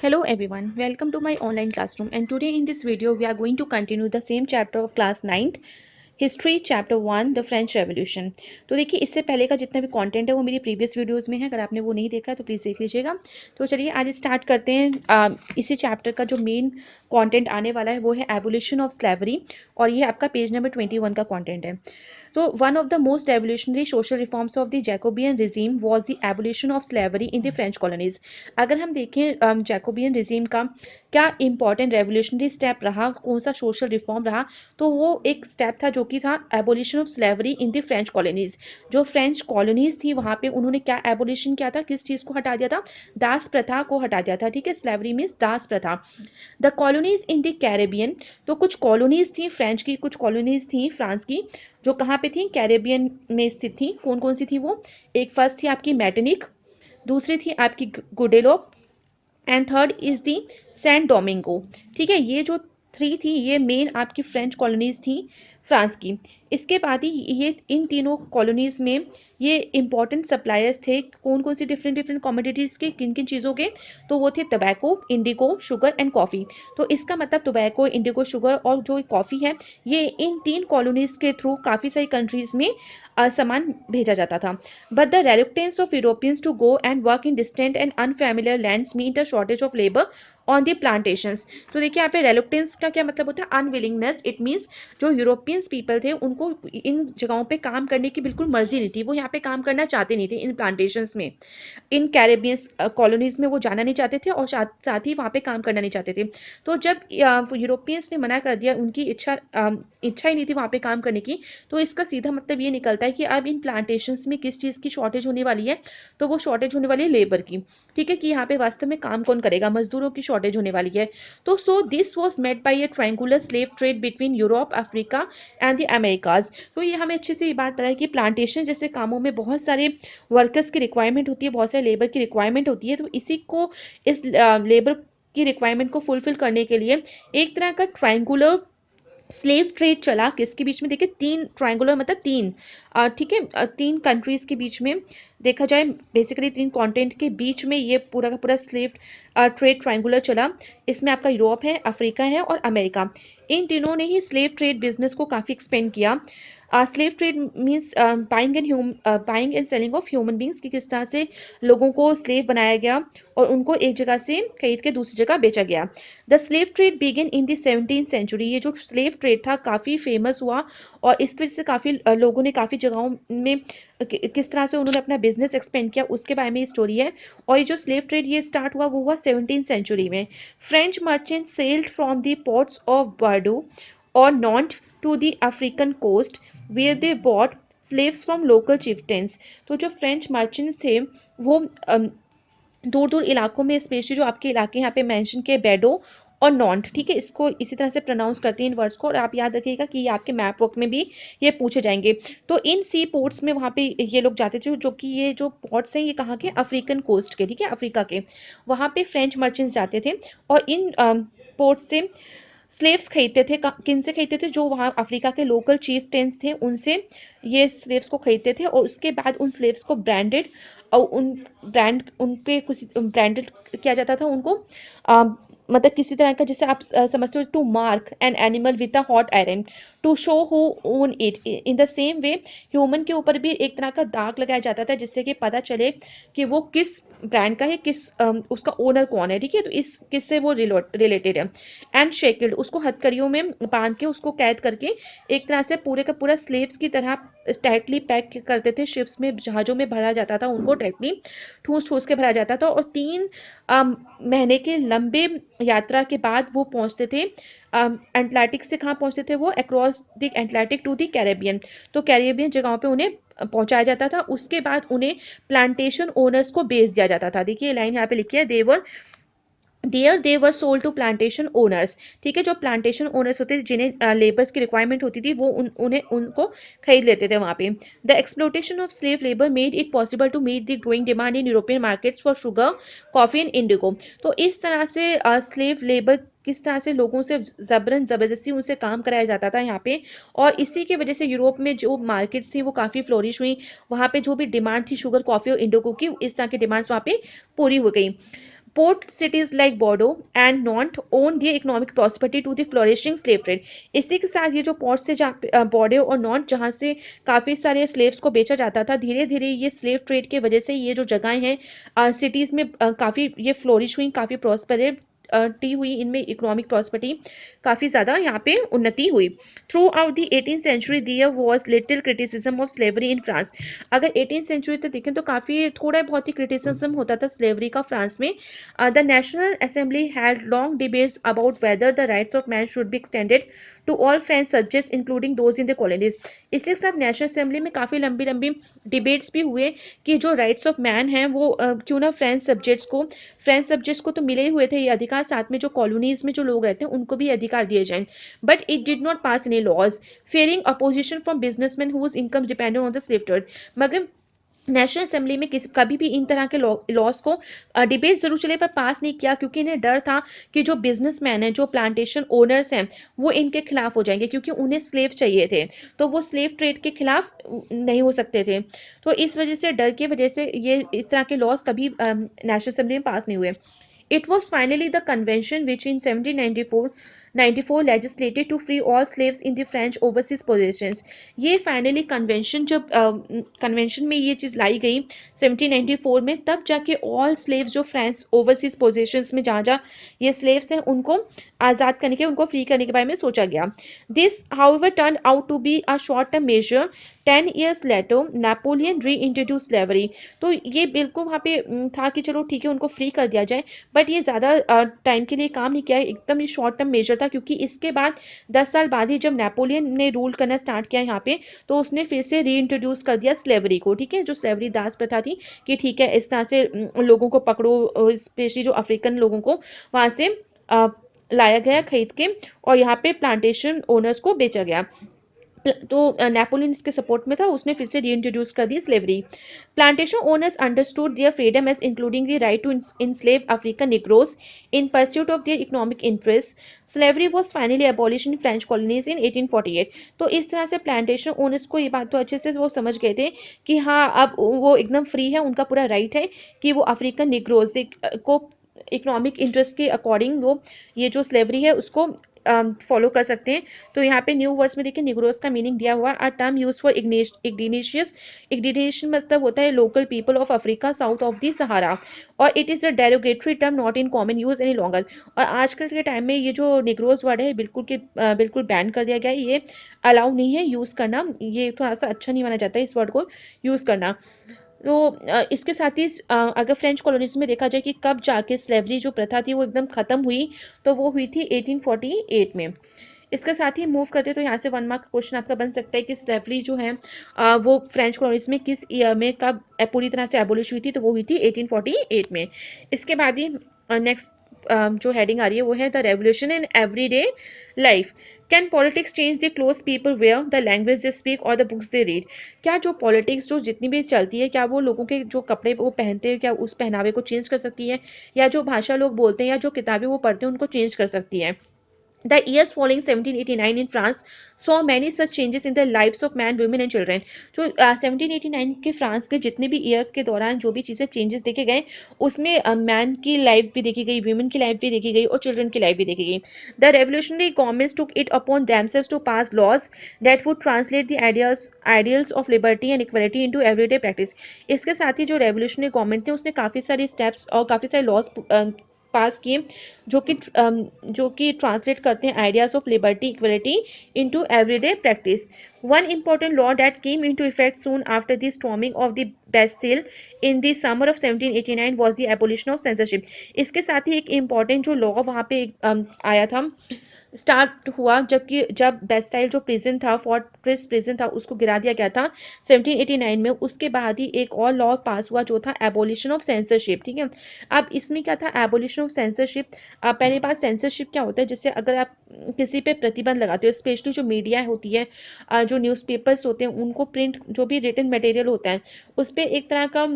Hello everyone, welcome to my online classroom and today in this video we are going to continue the same chapter of class 9th history chapter 1 the French revolution. तो देखिए इससे पहले का जितना भी content है वो मेरी प्रीवियस वीडियोस में है, अगर आपने वो नहीं देखा है तो प्लीज़ देख लीजिएगा। तो चलिए आज स्टार्ट करते हैं। इसी चैप्टर का जो मेन कंटेंट आने वाला है वो है एबोलिशन ऑफ स्लेवरी और ये आपका पेज नंबर 21 का कंटेंट है। So one of the most revolutionary social reforms of the Jacobean regime was the abolition of slavery in the French colonies। अगर हम देखें जैकोबियन regime का क्या इंपॉर्टेंट रेवोल्यूशनरी स्टेप रहा, कौन सा सोशल रिफॉर्म रहा, तो वो एक स्टेप था जो कि था abolition of slavery in the French colonies. जो फ्रेंच कॉलोनीज थी वहां पे उन्होंने क्या एबोलिशन किया था, किस चीज को हटा दिया था, दास प्रथा को हटा दिया था। ठीक है, स्लेवरी मीन्स दास प्रथा। The colonies in the Caribbean, तो कुछ कॉलोनीज थी फ्रेंच की, कुछ कॉलोनीज थी फ्रांस की, जो कहाँ पे थी, कैरेबियन में स्थित थी। कौन कौन सी थी वो, एक फर्स्ट थी आपकी मैटेनिक, दूसरी थी आपकी Guadeloupe and third is the Saint Domingo. ठीक है, ये जो थ्री थी ये मेन आपकी फ्रेंच कॉलोनीज थी फ्रांस की। इसके बाद ही ये इन तीनों कॉलोनीज में ये इंपॉर्टेंट सप्लायर्स थे कौन कौन सी डिफरेंट डिफरेंट कमोडिटीज़ के, किन किन चीज़ों के, तो वो थे tobacco, Indigo, sugar and coffee. तो इसका मतलब टबैको, इंडिगो, शुगर और जो कॉफ़ी है ये इन तीन कॉलोनीज के थ्रू काफ़ी सारी कंट्रीज में सामान भेजा जाता था। But the reluctance of Europeans to go and work in distant and unfamiliar lands meant a shortage of labor on the plantations। तो देखिए यहाँ पे reluctance का क्या मतलब होता है, अनविलिंगनेस। इट मीन्स जो यूरोपियंस पीपल थे उनको इन जगहों पे काम करने की बिल्कुल मर्जी नहीं थी, वो यहाँ पे काम करना चाहते नहीं थे इन प्लांटेशंस में। इन कैरेबियन कॉलोनीज में वो जाना नहीं चाहते थे और साथ ही वहाँ पे काम करना नहीं चाहते थे। तो जब यूरोपियंस ने मना कर दिया, उनकी इच्छा ही नहीं थी वहाँ पे काम करने की, तो इसका सीधा मतलब ये निकलता है कि अब इन प्लांटेशंस में किस चीज़ की शॉर्टेज होने वाली है, तो वो शॉर्टेज होने वाली है लेबर की। ठीक है, कि यहाँ पे वास्तव में काम कौन करेगा, मजदूरों की शॉर्टेज होने वाली है। तो so this was made by a triangular slave trade between Europe, Africa and the Americas. तो ये हमें अच्छे से ये बात पता है कि प्लांटेशन जैसे कामों में बहुत सारे वर्कर्स की रिक्वायरमेंट होती है, बहुत सारे लेबर की रिक्वायरमेंट होती है। तो इसी को, इस लेबर की रिक्वायरमेंट को फुलफिल करने के लिए एक तरह का ट्रायंगुलर स्लेव ट्रेड चला किसके बीच में, देखिए तीन ट्रायंगुलर मतलब तीन, ठीक है, तीन कंट्रीज के बीच में देखा जाए, बेसिकली तीन कॉन्टिनेंट के बीच में ये पूरा का पूरा स्लेव ट्रेड ट्रायंगुलर चला। इसमें आपका यूरोप है, अफ्रीका है और अमेरिका। इन तीनों ने ही स्लेव ट्रेड बिजनेस को काफ़ी एक्सपेंड किया। Slave trade means buying and selling of human beings, कि किस तरह से लोगों को स्लेव बनाया गया और उनको एक जगह से खरीद के दूसरी जगह बेचा गया। The slave trade begin in the 17th century. ये जो स्लेव ट्रेड था काफ़ी फेमस हुआ और इसकी वजह से काफ़ी लोगों ने काफ़ी जगहों में किस तरह से उन्होंने अपना बिजनेस एक्सपेंड किया उसके बारे में स्टोरी है। और ये जो स्लेव ट्रेड ये स्टार्ट हुआ वो हुआ 17th सेंचुरी में। French merchant sailed from the ports of Bordeaux और Nantes to the African coast where they bought slaves from local chieftains. तो जो फ्रेंच मर्चेंट्स थे वो दूर दूर इलाकों में, स्पेशली जो आपके इलाके यहाँ पे मेंशन किए बेडो और नॉन्ट, ठीक है, इसको इसी तरह से प्रोनाउंस करते हैं इन वर्ड्स को, और आप याद रखिएगा कि ये आपके मैप वर्क में भी ये पूछे जाएंगे। तो इन सी पोर्ट्स में वहाँ पे ये लोग जाते थे, जो कि ये जो पोर्ट्स हैं ये कहाँ के, अफ्रीकन कोस्ट के, ठीक है, अफ्रीका के। वहाँ पे फ्रेंच मर्चेंट्स जाते थे और इन पोर्ट से स्लेव्स खरीदते थे। किन से खरीदते थे, जो वहाँ अफ्रीका के लोकल चीफ टेंस थे उनसे ये स्लेव्स को खरीदते थे और उसके बाद उन स्लेव्स को ब्रांडेड और उन पे कुछ ब्रांडेड किया जाता था उनको, मतलब किसी तरह का, जैसे आप समझते हो, to mark an animal with a hot iron to show who own it. In the same way human के ऊपर भी एक तरह का दाग लगाया जाता था जिससे कि पता चले कि वो किस ब्रांड का है, किस उसका ओनर कौन है। ठीक है, तो इस किससे वो रिलेटेड है। एंड शेकल्ड, उसको हथकड़ियों में बांध के उसको कैद करके एक तरह से पूरे का पूरा स्लेव्स की तरह टाइटली पैक करते थे, शिप्स में, जहाज़ों में भरा जाता था, उनको टाइटली ठूस ठूस के भरा जाता था और 3 महीने के लंबे यात्रा के बाद वो पहुंचते थे एटलांटिक से, कहाँ पहुंचते थे वो, across the Atlantic to the Caribbean. तो कैरेबियन जगहों पे उन्हें पहुंचाया जाता था। उसके बाद उन्हें प्लांटेशन ओनर्स को बेच दिया जाता था। देखिए लाइन यहाँ पे लिखी है, there there they were sold to plantation owners. ठीक है, जो प्लांटेशन ओनर्स होते थे जिन्हें लेबर्स की रिक्वायरमेंट होती थी वो उन्हें उनको खरीद लेते थे वहाँ पे। The exploitation of slave labour made it possible to meet the growing demand in European markets for sugar, coffee and indigo. तो इस तरह से स्लेव लेबर किस तरह से लोगों से जबरन जबरदस्ती उनसे काम कराया जाता था यहाँ पे, और इसी की वजह से यूरोप में जो मार्केट्स थी वो काफ़ी फ्लोरिश हुई। वहाँ पे जो भी डिमांड थी शुगर, कॉफ़ी और इंडिगो की, इस तरह की डिमांड्स वहाँ पे पूरी हो गई। Port cities like Bordeaux and Nantes own their economic prosperity to the flourishing slave trade. इसी के साथ ये जो पोर्ट से जहाँ बॉर्डो और नॉट जहाँ से काफ़ी सारे स्लेव्स को बेचा जाता था, धीरे धीरे ये स्लेव ट्रेड के वजह से ये जो जगहें हैं सिटीज़ में काफ़ी ये फ्लोरिश हुई, काफ़ी प्रॉस्पेरिटी हुई, इनमें इकोनॉमिक प्रॉस्पेरिटी काफ़ी ज़्यादा यहाँ पे उन्नति हुई। Throughout the 18th century there was little criticism of slavery in France. अगर 18th सेंचुरी तक देखें तो काफ़ी थोड़ा बहुत ही क्रिटिसिज्म होता था स्लेवरी का फ्रांस में। The National Assembly had long debates about whether the rights of man should be extended to all French subjects including those in the colonies. इसके साथ नेशनल असेंबली में काफ़ी लंबी लंबी डिबेट्स भी हुए कि जो राइट्स ऑफ मैन हैं वो क्यों ना फ्रेंच सब्जेक्ट्स को तो मिले ही हुए थे ये अधिकार, साथ में जो कॉलोनीज में जो लोग रहते हैं उनको भी अधिकार दिए जाएं। But it did not pass any laws fearing opposition from businessmen whose income depended on the slave trade। मगर नेशनल असेंबली में कभी भी इन तरह के लॉस को डिबेट जरूर चले पर पास नहीं किया, क्योंकि इन्हें डर था कि जो बिजनेसमैन हैं, जो प्लांटेशन ओनर्स हैं, वो इनके खिलाफ हो जाएंगे, क्योंकि उन्हें स्लेव चाहिए थे, तो वो स्लेव ट्रेड के खिलाफ नहीं हो सकते थे। तो इस वजह से, डर की वजह से ये इस तरह के लॉस कभी नेशनल असेंबली में पास नहीं हुए। It was finally the convention which in 1794 legislated to free all slaves in the French overseas possessions। ये फाइनली कन्वेंशन जब कन्वेंशन में ये चीज़ लाई गई 1794 में, तब जाके ऑल स्लेव्स जो फ्रेंच ओवरसीज पोजेशंस में जहाँ जहाँ ये स्लेव्स हैं उनको आज़ाद करने के, उनको फ्री करने के बारे में सोचा गया। This however turn out to be a short term measure. 10 years later Napoleon reintroduce slavery. तो ये बिल्कुल वहाँ पे था कि चलो ठीक है उनको फ्री कर दिया जाए, बट ये ज़्यादा टाइम के लिए काम नहीं किया, एकदम ये शॉर्ट टर्म मेजर था, क्योंकि इसके बाद 10 साल बाद ही जब नेपोलियन ने रूल करना स्टार्ट किया यहाँ पे, तो उसने फिर से री इंट्रोड्यूस कर दिया स्लेवरी को। ठीक है, जो स्लेवरी दास प्रथा थी कि ठीक है इस तरह से लोगों को पकड़ो, स्पेशली जो अफ्रीकन लोगों को वहाँ से लाया गया खरीद के, और यहाँ पे प्लांटेशन ओनर्स को बेचा गया। तो नेपोलियन इसके सपोर्ट में था, उसने फिर से रीइंट्रोड्यूस कर दी slavery. Plantation owners understood their freedom as including the right to enslave African negroes in pursuit of their economic interest. Slavery was finally abolished in French colonies in 1848। तो इस तरह से प्लांटेशन ओनर्स को ये बात तो अच्छे से वो समझ गए थे कि हाँ अब वो एकदम फ्री है, उनका पूरा राइट है कि वो अफ्रीकन निग्रोस को इकोनॉमिक इंटरेस्ट के अकॉर्डिंग वो ये जो स्लेवरी है उसको फॉलो कर सकते हैं। तो यहाँ पे न्यू वर्ड्स में देखिए निग्रोस का मीनिंग दिया हुआ, अ टर्म यूज फॉर इग्निशियस। इग्निशियस मतलब होता है local people of Africa south of the Sahara, और it is a derogatory term not in common use any longer. और आजकल के टाइम में ये जो निग्रोस वर्ड है बिल्कुल बैन कर दिया गया है, ये अलाउ नहीं है यूज़ करना, ये थोड़ा सा अच्छा नहीं माना जाता है इस वर्ड को यूज़ करना। तो इसके साथ ही अगर फ्रेंच कॉलोनीज में देखा जाए कि कब जाके स्लेवरी जो प्रथा थी वो एकदम ख़त्म हुई, तो वो हुई थी 1848 में। इसके साथ ही मूव करते तो यहाँ से 1 मार्क क्वेश्चन आपका बन सकता है कि स्लेवरी जो है वो फ्रेंच कॉलोनीज में किस ईयर में कब पूरी तरह से एबोलिश हुई थी, तो वो हुई थी 1848 में। इसके बाद ही नेक्स्ट जो हेडिंग आ रही है वो है the revolution in everyday life. Can politics change the cloth people wear, the language they speak और द बुक्स दे रीड। क्या जो पॉलिटिक्स जो जितनी भी चलती है, क्या वो लोगों के जो कपड़े वो पहनते हैं, क्या उस पहनावे को चेंज कर सकती है, या जो भाषा लोग बोलते हैं या जो किताबें वो पढ़ते हैं उनको चेंज कर सकती है। The years following 1789 in France saw many such changes in the lives of man, women and children। जो 1789 के फ्रांस के जितने भी ईयर के दौरान जो भी चीज़ें चेंजेस देखे गए, उसमें मैन की लाइफ भी देखी गई, वुमेन की लाइफ भी देखी गई, और चिल्ड्रन की लाइफ भी देखी गई। The revolutionary governments took it upon themselves to pass laws that would translate the ideals of liberty and equality into everyday practice। इसके साथ ही जो रेवोल्यूशनरी गवर्नमेंट थे उसने काफ़ी सारे स्टेप्स और काफ़ी सारे लॉज पास किए जो कि ट्रांसलेट करते हैं ideas of liberty equality into everyday practice. One important law that came into effect soon after the storming of the Bastille in the summer of 1789 was the abolition of censorship। इसके साथ ही एक important जो law वहाँ पे आया था, start हुआ, जबकि जब बेस्टाइल जो प्रिजन था, फोर्ट्रेस प्रिजन था, उसको गिरा दिया गया था 1789 में। उसके बाद ही एक और लॉ पास हुआ जो था एबोलिशन ऑफ सेंसरशिप। ठीक है, अब इसमें क्या था एबोलिशन ऑफ सेंसरशिप। पहली बात सेंसरशिप क्या होता है, जैसे अगर आप किसी पे प्रतिबंध लगाते हो, स्पेशली जो मीडिया होती है, जो न्यूज़पेपर्स होते हैं, उनको प्रिंट जो भी रिटन मटेरियल होता है उस पर एक तरह का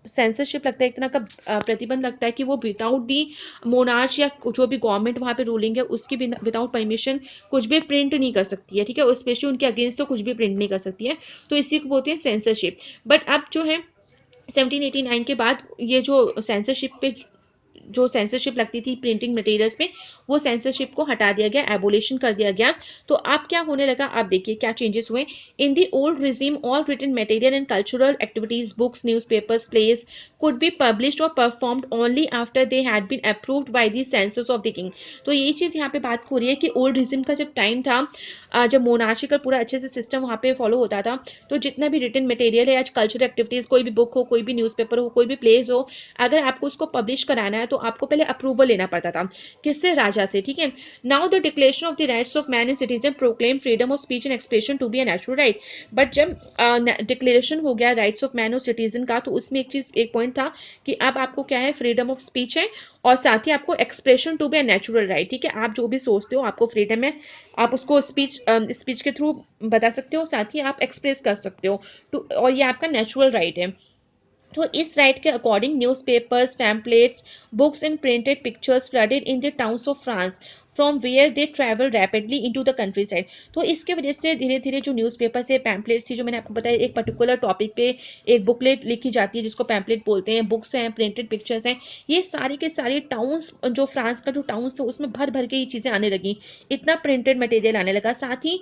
सेंसरशिप लगता है, एक तरह का प्रतिबंध लगता है कि वो विदाउट दी मोनार्च या जो भी गवर्नमेंट वहाँ पे रूलिंग है उसकी विदाउट परमिशन कुछ भी प्रिंट नहीं कर सकती है। ठीक है, और स्पेशली उनके अगेंस्ट तो कुछ भी प्रिंट नहीं कर सकती है, तो इसी को बोलते हैं सेंसरशिप। बट अब जो है 1789 के बाद ये जो सेंसरशिप पे जो सेंसरशिप लगती थी प्रिंटिंग मटेरियल्स में, वो सेंसरशिप को हटा दिया गया, एबोलिशन कर दिया गया। तो अब क्या होने लगा, आप देखिए क्या चेंजेस हुए। In the old regime all written material and cultural activities, books, newspapers, plays could be published or performed only after they had been approved by the censors of the king। तो ये चीज़ यहाँ पे बात हो रही है कि ओल्ड रिजिम का जब टाइम था, जब मोनार्चिकल पूरा अच्छे से सिस्टम वहाँ पे फॉलो होता था, तो जितना भी रिटन मटेरियल है, आज कल्चरल एक्टिविटीज, कोई भी बुक हो, कोई भी न्यूज़पेपर हो, कोई भी प्लेस हो, अगर आपको उसको पब्लिश कराना है तो आपको पहले अप्रूवल लेना पड़ता था, किससे, राजा से, ठीक है। Now the declaration of the rights of man and citizen proclaim freedom of speech and expression to be a natural right. But जब डिक्लेरेशन हो गया राइट्स ऑफ मैन और सिटीजन का, तो उसमें एक चीज, एक पॉइंट था कि अब आपको क्या है, फ्रीडम ऑफ स्पीच है, और साथ ही आपको expression to be a natural right, ठीक है। आप जो भी सोचते हो आपको फ्रीडम है, आप उसको स्पीच के थ्रू बता सकते हो, साथ ही आप एक्सप्रेस कर सकते हो, तो और ये आपका नेचुरल राइट है। तो इस राइट के according newspapers, pamphlets, books and printed pictures flooded in the towns of France from where they travel rapidly into the countryside. तो इसके वजह से धीरे धीरे जो न्यूज़पेपर से पैम्पलेट्स थी, जो मैंने आपको बताया, एक पर्टिकुलर टॉपिक पे एक बुकलेट लिखी जाती है जिसको पैम्पलेट बोलते हैं, बुक्स हैं, प्रिंटेड पिक्चर्स हैं, ये सारी के सारी टाउन्स, जो फ्रांस का जो टाउन्स था उसमें भर भर के ये चीज़ें आने लगी, इतना प्रिंटेड मटेरियल आने लगा। साथ ही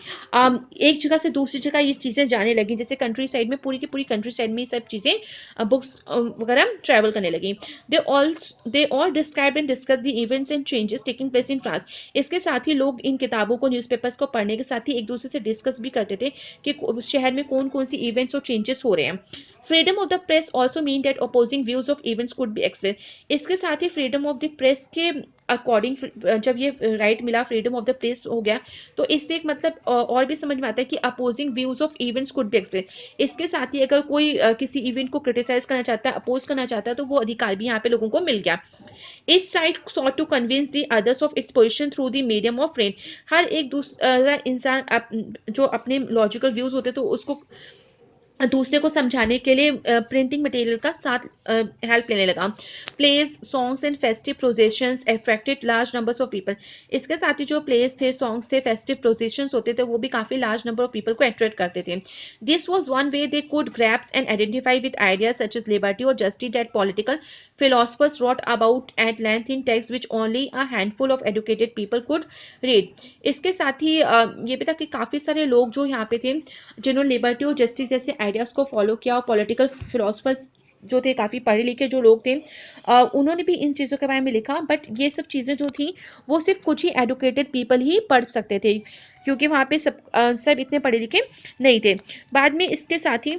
एक जगह से दूसरी जगह ये चीज़ें जाने लगी, जैसे कंट्री साइड में, पूरी की पूरी कंट्री साइड में ये सब चीज़ें, बुक्स वगैरह ट्रैवल करने लगी। They all describe and discuss the events and changes taking place in France. इसके साथ ही लोग इन किताबों को, न्यूज़पेपर्स को पढ़ने के साथ ही एक दूसरे से डिस्कस भी करते थे कि शहर में कौन कौन सी इवेंट्स और चेंजेस हो रहे हैं। Freedom of the press also mean that opposing views of events could be express. इसके साथ ही फ्रीडम ऑफ द प्रेस के अकॉर्डिंग, जब ये राइट मिला, फ्रीडम ऑफ द प्रेस हो गया, तो इससे एक मतलब और भी समझ में आता है कि opposing views of events could be express. इसके साथ ही अगर कोई किसी इवेंट को क्रिटिसाइज करना चाहता है, अपोज करना चाहता है, तो वो अधिकार भी यहाँ पे लोगों को मिल गया। Each side sought to convince the others of its position through the medium of print। हर एक दूसरा इंसान जो अपने लॉजिकल व्यूज होते तो उसको दूसरे को समझाने के लिए प्रिंटिंग मटेरियल का साथ हेल्प लेने लगा। Plays, songs and festive processions attracted large numbers of people. इसके साथ ही जो प्लेज थे, सॉन्ग्स थे, फेस्टिव प्रोसेशंस होते थे, वो भी काफ़ी लार्ज नंबर ऑफ पीपल को अट्रैक्ट करते थे। This was one way they could grasp and identify with ideas such as liberty और justice that political philosophers wrote about at length in texts which only a handful of educated people could read। इसके साथ ही ये भी था कि काफ़ी सारे लोग जो यहाँ पे थे, जिन्होंने लिबर्टी और जस्टिस जैसे आइडियाज़ को फॉलो किया, और पॉलिटिकल फिलोसफर्स जो थे, काफ़ी पढ़े लिखे जो लोग थे, उन्होंने भी इन चीज़ों के बारे में लिखा। बट ये सब चीज़ें जो थी वो सिर्फ कुछ ही एडुकेटेड पीपल ही पढ़ सकते थे, क्योंकि वहाँ पे सब इतने पढ़े लिखे नहीं थे। बाद में इसके साथ ही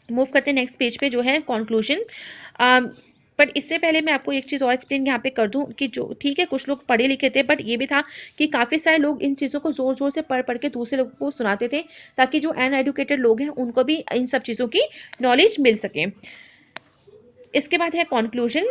मूव करते हैं नेक्स्ट पेज पे, जो है कंक्लूजन। बट इससे पहले मैं आपको एक चीज़ और एक्सप्लेन यहाँ पे कर दूँ कि जो ठीक है, कुछ लोग पढ़े लिखे थे, बट ये भी था कि काफ़ी सारे लोग इन चीज़ों को ज़ोर ज़ोर से पढ़ पढ़ के दूसरे लोगों को सुनाते थे, ताकि जो अनएडुकेटेड लोग हैं उनको भी इन सब चीज़ों की नॉलेज मिल सके। इसके बाद है conclusion.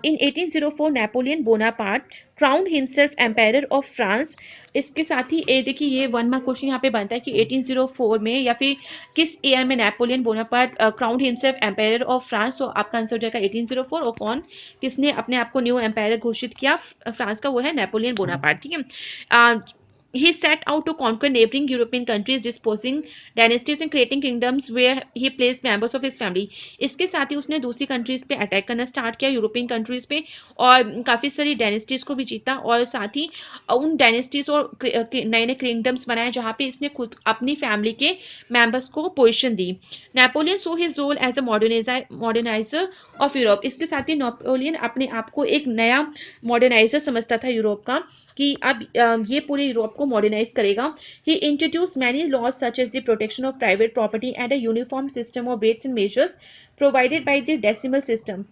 In 1804 Napoleon Bonaparte crowned himself emperor of France. इसके साथ ही देखिए, ये वन मार्क क्वेश्चन यहाँ पे बनता है कि 1804 में या फिर किस ईयर में Napoleon Bonaparte crowned himself emperor of France. तो आपका आंसर हो जाएगा 1804। और कौन, किसने अपने आप को न्यू एम्पायर घोषित किया फ्रांस का, वो है नेपोलियन बोनापार्ट, ठीक है। He set out to conquer neighboring European countries, disposing dynasties and creating kingdoms where he placed members of his family। इसके साथ ही उसने दूसरी कंट्रीज पे अटैक करना स्टार्ट किया, यूरोपियन कंट्रीज पे, और काफ़ी सारी डायनेस्टीज को भी जीता, और साथ ही उन डायनेस्टीज और नए नए किंगडम्स बनाए जहाँ पे इसने खुद अपनी फैमिली के मेंबर्स को पोजीशन दी। Napoleon saw his role as a moderniser of Europe. इसके साथ ही नेपोलियन अपने आप को एक नया मॉडर्नाइजर समझता था यूरोप का, कि अब ये पूरे यूरोप को मॉडर्नाइज करेगा। He introduce many laws such as the protection of private property and a uniform system of weights and measures provided by the decimal system.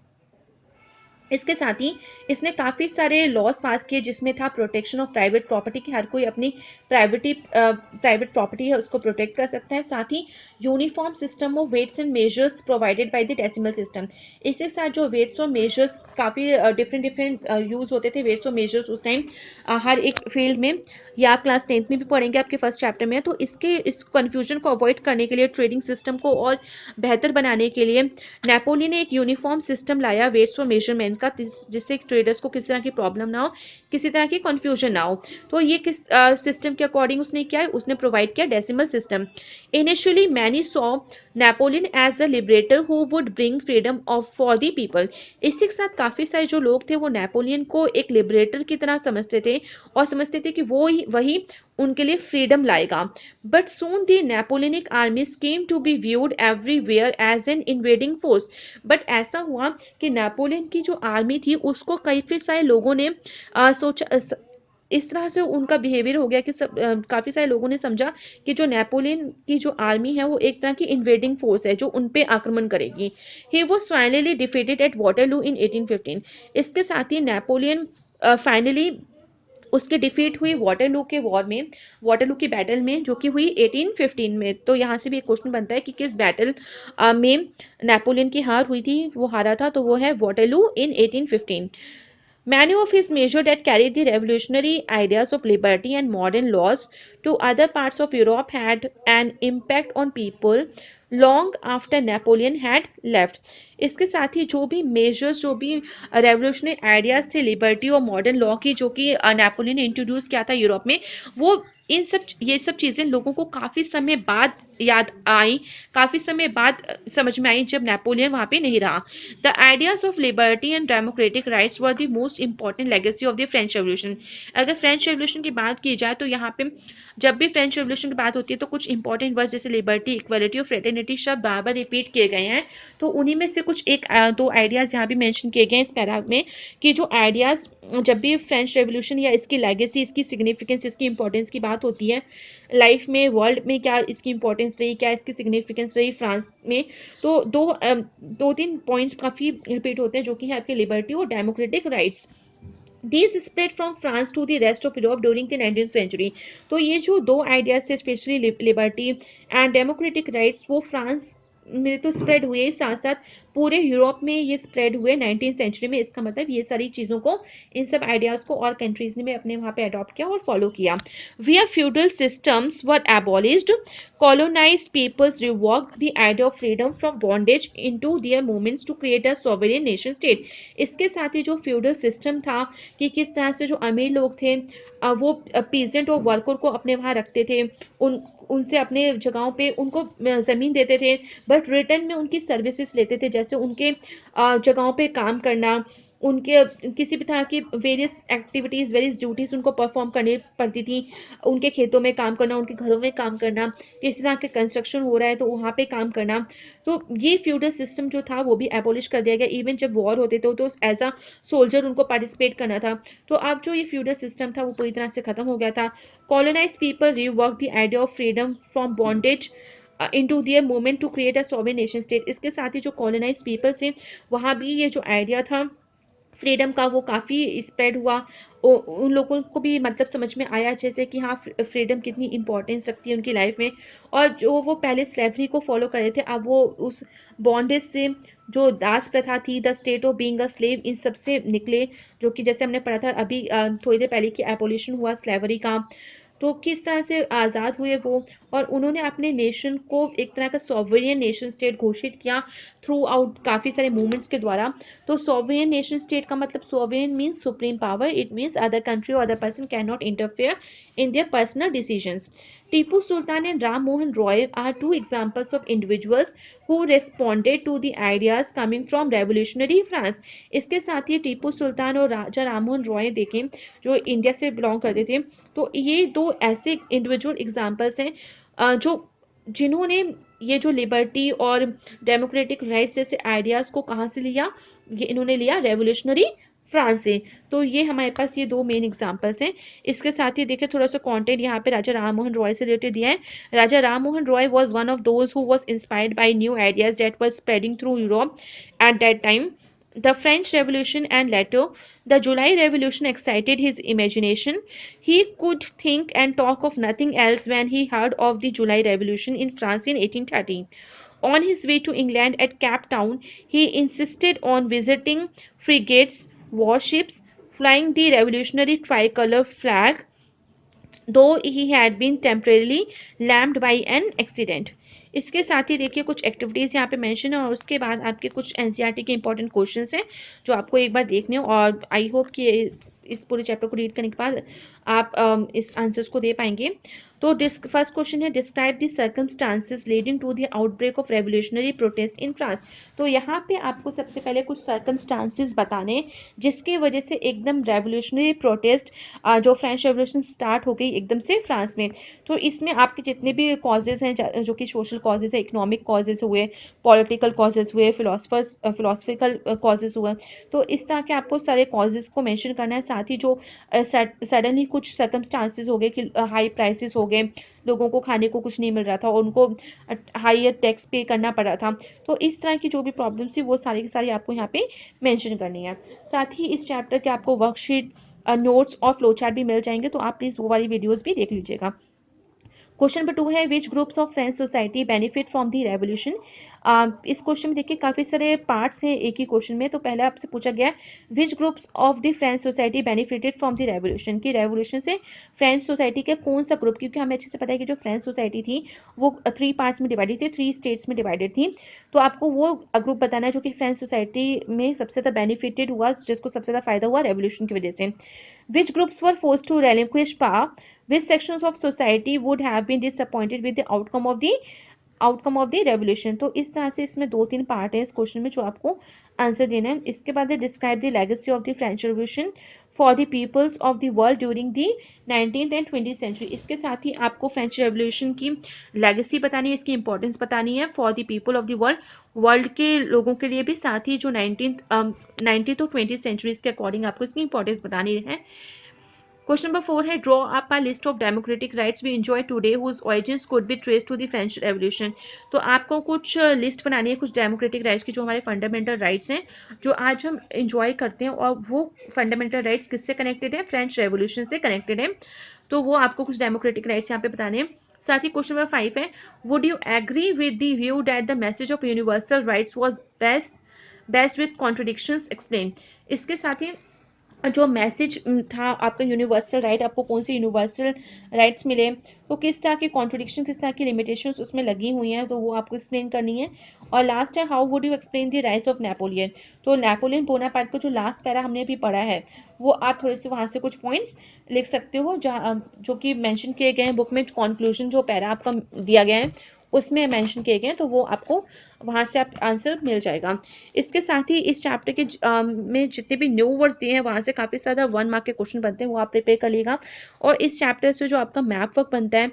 इसके साथ ही इसने काफ़ी सारे लॉज पास किए, जिसमें था प्रोटेक्शन ऑफ प्राइवेट प्रॉपर्टी, की हर कोई अपनी प्राइवेट प्रॉपर्टी है उसको प्रोटेक्ट कर सकता है। साथ ही uniform system of weights and measures provided by the decimal system. इसके साथ जो वेट्स और मेजर्स काफ़ी डिफरेंट डिफरेंट यूज़ होते थे, वेट्स और मेजर्स उस टाइम हर एक फील्ड में, या आप क्लास 10th में भी पढ़ेंगे आपके फर्स्ट चैप्टर में। तो इस कन्फ्यूजन को अवॉइड करने के लिए, ट्रेडिंग सिस्टम को और बेहतर बनाने के लिए, नेपोलियन ने एक यूनिफॉर्म सिस्टम लाया वेट्स और मेजरमेंट का, जिससे ट्रेडर्स को किसी तरह की प्रॉब्लम ना हो, किसी तरह की कंफ्यूजन ना हो। तो ये किस सिस्टम के अकॉर्डिंग उसने क्या है, उसने प्रोवाइड किया decimal system. Initially many saw Napoleon as a liberator who would bring freedom of for the people. इसी के साथ काफी सारे जो लोग थे वो नेपोलियन को एक लिबरेटर की तरह समझते थे और समझते थे कि वो ही वही उनके लिए फ्रीडम लाएगा। But soon the Napoleonic armies came to be viewed everywhere as an invading force. But ऐसा हुआ कि नेपोलियन की जो आर्मी थी उसको काफी सारे लोगों ने सोचा, इस तरह से उनका बिहेवियर हो गया कि काफी सारे लोगों ने समझा कि जो नेपोलियन की जो आर्मी है वो एक तरह की इन्वेडिंग फोर्स है जो उन पे आक्रमण करेगी। He was finally defeated at Waterloo in 1815। इसके साथ ही नेपोलियन फाइनली उसकी डिफीट हुई वाटरलू के वॉर में, वाटरलू की बैटल में, जो कि हुई 1815 में। तो यहाँ से भी एक क्वेश्चन बनता है कि किस बैटल में नेपोलियन की हार हुई थी, वो हारा था, तो वो है Waterloo in 1815। Many of his measures that carried the revolutionary ideas of liberty and modern laws to other parts of Europe had an impact on people long after Napoleon had left. इसके साथ ही जो भी measures, जो भी revolutionary ideas थे liberty और modern law की, जो कि नेपोलियन ने इंट्रोड्यूस किया था यूरोप में, वो इन सब ये सब चीज़ें लोगों को काफ़ी समय बाद याद आई, काफ़ी समय बाद समझ में आई जब नेपोलियन वहाँ पे नहीं रहा। The ideas of liberty and democratic rights were the most important legacy of the French revolution. अगर फ्रेंच रेवोल्यूशन की बात की जाए तो यहाँ पे जब भी फ्रेंच रेवोल्यूशन की बात होती है तो कुछ इंपॉर्टेंट वर्ड्स जैसे लिबर्टी, इक्वालिटी और फ्रेटर्निटी शब्द बार बार रिपीट किए गए हैं। तो उन्हीं में से कुछ एक दो आइडियाज़ यहाँ भी मेंशन किए गए हैं इस पैरा में, कि जो आइडियाज़ जब भी फ्रेंच रेवोल्यूशन या इसकी लेगेसी, इसकी सिग्निफिकेंस, इसकी इंपॉर्टेंस की बात होती है लाइफ में, वर्ल्ड में क्या इसकी इंपॉर्टेंस रही, क्या इसकी सिग्निफिकेंस रही फ्रांस में, तो दो तीन पॉइंट्स काफ़ी रिपीट होते हैं जो कि है आपके लिबर्टी और democratic rights. These spread from France to the rest of Europe during the 19th century। तो ये जो दो आइडियाज थे specially liberty and democratic rights, वो फ्रांस में तो स्प्रेड हुए, साथ साथ पूरे यूरोप में ये स्प्रेड हुए 19th सेंचुरी में। इसका मतलब ये सारी चीज़ों को, इन सब आइडियाज़ को और कंट्रीज ने भी अपने वहाँ पे अडॉप्ट किया और फॉलो किया। Where feudal systems were abolished, colonized peoples revoked the idea of freedom from bondage into their movements to create a sovereign nation state। इसके साथ ही जो फ्यूडल सिस्टम था कि किस तरह से जो अमीर लोग थे वो पीजेंट और वर्कर को अपने वहाँ रखते थे, उन उनसे अपने जगहों पे उनको ज़मीन देते थे, बट रिटर्न में उनकी सर्विसेज लेते थे, जैसे उनके जगहों पे काम करना, उनके किसी भी तरह की वेरियस एक्टिविटीज़, वेरियस ड्यूटीज़ उनको परफॉर्म करनी पड़ती थी, उनके खेतों में काम करना, उनके घरों में काम करना, किसी तरह के कंस्ट्रक्शन हो रहा है तो वहाँ पे काम करना। तो ये फ्यूडल सिस्टम जो था वो भी एबॉलिश कर दिया गया। इवन जब वॉर होते थे तो एज अ सोल्जर उनको पार्टिसिपेट करना था। तो अब जो ये फ्यूडल सिस्टम था वो पूरी तरह से खत्म हो गया था। Colonise people rework the idea of freedom from bondage into their movement to create a sovereign nation state. इसके साथ ही जो कॉलोनाइज पीपल थे वहाँ भी ये जो आइडिया था फ्रीडम का वो काफ़ी स्प्रेड हुआ। उन लोगों को भी मतलब समझ में आया जैसे कि हाँ फ्रीडम कितनी इंपॉर्टेंस रखती है उनकी लाइफ में। और जो वो पहले स्लेवरी को फॉलो कर रहे थे अब वो उस बॉन्डेज से, जो दास प्रथा थी, the state of being a slave, इन सब से निकले, जो कि जैसे हमने पढ़ा था अभी थोड़ी देर पहले कि एबोलिशन हुआ स्लेवरी का। तो किस तरह से आज़ाद हुए वो, और उन्होंने अपने नेशन को एक तरह का सॉवरेन नेशन स्टेट घोषित किया थ्रू आउट काफ़ी सारे मूवमेंट्स के द्वारा। तो सॉवरेन नेशन स्टेट का मतलब sovereign means supreme power, it means other country और other person can not interfere in their personal decisions. Tipu Sultan and Ram Mohan Roy are two examples of individuals who responded to the ideas coming from revolutionary France। इसके साथ ही टीपू सुल्तान और राजा राम मोहन रॉय देखें जो India से belong करते थे, तो ये दो ऐसे इंडिविजुअल एग्जाम्पल्स हैं जो जिन्होंने ये जो लिबर्टी और डेमोक्रेटिक राइट्स जैसे आइडियाज़ को कहाँ से लिया, ये इन्होंने लिया रेवोल्यूशनरी फ्रांस से। तो ये हमारे पास ये दो मेन एग्जांपल्स हैं। इसके साथ ही देखिए थोड़ा सा कंटेंट यहाँ पे राजा राम मोहन रॉय से रिलेटेड दिया है। Raja Ram Mohan Roy was one of those who was inspired by new ideas that were spreading through Europe at that time. The French Revolution and later the July Revolution excited his imagination. He could think and talk of nothing else when he heard of the July Revolution in France in 1830. On his way to England at Cape Town, he insisted on visiting frigates, warships, flying the revolutionary tricolour flag, though he had been temporarily lamed by an accident. इसके साथ ही देखिए कुछ activities यहाँ पे mention है और उसके बाद आपके कुछ एनसीईआरटी के इंपॉर्टेंट क्वेश्चंस हैं जो आपको एक बार देखने हो, और आई होप कि इस पूरे चैप्टर को रीड करने के बाद आप इस आंसर्स को दे पाएंगे। तो फर्स्ट क्वेश्चन है, describe the circumstances leading to the outbreak of revolutionary protest in France. तो यहाँ पे आपको सबसे पहले कुछ सर्कमस्टांसेस बताने जिसकी वजह से एकदम रेवोल्यूशनरी प्रोटेस्ट जो फ्रेंच रेवोल्यूशन स्टार्ट हो गई एकदम से फ्रांस में। तो इसमें आपके जितने भी कॉजेज हैं जो कि सोशल कॉजेज है, इकोनॉमिक कॉजेज हुए, पॉलिटिकल कॉजेज हुए, फिलोसफिकल कॉजेज हुए, तो इस तरह के आपको सारे कॉजेज को मेंशन करना है। साथ ही जो सडनली कुछ सर्कमस्टांसेस हो गए कि हाई प्राइसेस हो गए, लोगों को खाने को कुछ नहीं मिल रहा था और उनको हायर टैक्स पे करना पड़ रहा था, तो इस तरह की जो भी प्रॉब्लम थी वो सारी की सारी आपको यहाँ पे मेंशन करनी है। साथ ही इस चैप्टर के आपको वर्कशीट, नोट्स और फ्लो चार्ट भी मिल जाएंगे, तो आप प्लीज़ वो वाली वीडियोस भी देख लीजिएगा। क्वेश्चन नंबर 2 है, which groups of French society benefit from the revolution. इस क्वेश्चन में देखिए काफ़ी सारे पार्ट्स हैं एक ही क्वेश्चन में। तो पहले आपसे पूछा गया which groups of the French society benefited from the revolution, की रेवोल्यूशन से फ्रेंच सोसाइटी के कौन सा ग्रुप, क्योंकि हमें अच्छे से पता है कि जो फ्रेंच सोसाइटी थी वो 3 पार्ट्स में डिवाइडेड थी, 3 स्टेट्स में डिवाइडेड थी। तो आपको वो ग्रुप बताना है जो कि फ्रेंच सोसाइटी में सबसे ज़्यादा बेनिफिटेड हुआ, जिसको सबसे ज़्यादा फायदा हुआ रेवोल्यूशन की वजह से। Which groups were forced to relinquish power? Which sections of society would have been disappointed with the outcome of the revolution? तो इस तरह से इसमें 2-3 पार्ट है इस क्वेश्चन में जो आपको आंसर देना है। इसके बाद describe the legacy of the French revolution for the peoples of the world during the 19th and 20th century. इसके साथ ही आपको फ्रेंच रेवोल्यूशन की लेगेसी बतानी है, इसकी इंपॉर्टेंस बतानी है for the people of the world, world के लोगों के लिए भी, साथ ही जो 19th और 20th सेंचुरीज के अकॉर्डिंग आपको इसकी इंपॉर्टेंस बतानी है। क्वेश्चन नंबर 4 है, draw up a list of democratic rights we enjoy today whose origins could be traced to the French revolution. तो आपको कुछ लिस्ट बनानी है कुछ डेमोक्रेटिक राइट्स की जो हमारे फंडामेंटल राइट्स हैं जो आज हम एंजॉय करते हैं, और वो फंडामेंटल राइट्स किससे कनेक्टेड है, फ्रेंच रेवोल्यूशन से कनेक्टेड है। तो वो आपको कुछ डेमोक्रेटिक राइट्स यहाँ पे बताने हैं। साथ ही क्वेश्चन नंबर 5 है, would you agree with the view that the message of universal rights was beset with contradictions explain. इसके साथ ही जो मैसेज था आपका यूनिवर्सल राइट, आपको कौन से यूनिवर्सल राइट्स मिले, तो किस तरह की कॉन्ट्रडिक्शन, किस तरह की लिमिटेशंस उसमें लगी हुई हैं, तो वो आपको एक्सप्लेन करनी है। और लास्ट है, how would you explain the rise of Napoleon. तो नेपोलियन बोनापार्ट का जो लास्ट पैरा हमने अभी पढ़ा है वो आप थोड़े से वहाँ से कुछ पॉइंट्स लिख सकते हो, जहाँ जो कि मेंशन किए गए हैं बुक में। कंक्लूजन जो पैरा आपका दिया गया है उसमें मेंशन किए गए हैं, तो वो आपको वहाँ से आप आंसर मिल जाएगा। इसके साथ ही इस चैप्टर के में जितने भी न्यू वर्ड्स दिए हैं वहाँ से काफ़ी ज़्यादा 1 मार्क के क्वेश्चन बनते हैं, वो आप प्रिपेयर कर लीजिएगा। और इस चैप्टर से जो आपका मैप वर्क बनता है,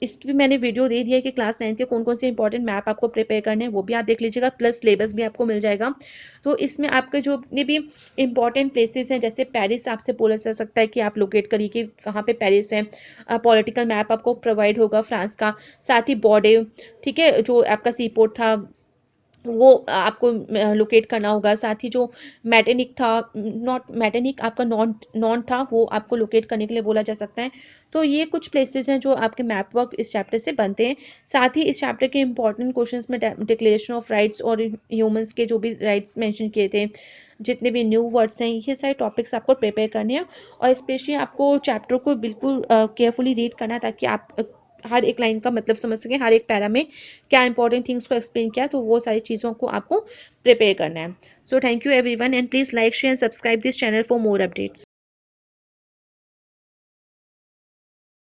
इसकी भी मैंने वीडियो दे दी है कि क्लास 9 के कौन कौन से इंपॉर्टेंट मैप आपको प्रिपेयर करने हैं, वो भी आप देख लीजिएगा, प्लस सिलेबस भी आपको मिल जाएगा। तो इसमें आपके जो अपने भी इंपॉर्टेंट प्लेसेस हैं, जैसे पेरिस आपसे बोला जा सकता है कि आप लोकेट करिए कि कहाँ पे पेरिस है। पॉलिटिकल मैप आपको प्रोवाइड होगा फ्रांस का। साथ ही बॉर्डे, ठीक है, जो आपका सी पोर्ट था वो आपको लोकेट करना होगा। साथ ही जो मैटेनिक था, नॉट मैटेनिक आपका नॉन नॉन था, वो आपको लोकेट करने के लिए बोला जा सकता है। तो ये कुछ प्लेसेस हैं जो आपके मैप वर्क इस चैप्टर से बनते हैं। साथ ही इस चैप्टर के इंपॉर्टेंट क्वेश्चंस में डिक्लेरेशन ऑफ राइट्स और ह्यूमंस के जो भी राइट्स मेंशन किए थे, जितने भी न्यू वर्ड्स हैं, ये सारे टॉपिक्स आपको प्रिपेयर करने हैं। और स्पेशली आपको चैप्टर को बिल्कुल केयरफुली रीड करना है ताकि आप हर एक लाइन का मतलब समझ सकें, हर एक पैरा में क्या इंपॉर्टेंट थिंग्स को एक्सप्लेन किया, तो वो सारी चीज़ों को आपको प्रिपेयर करना है। So thank you everyone and please like share and subscribe this channel for more updates.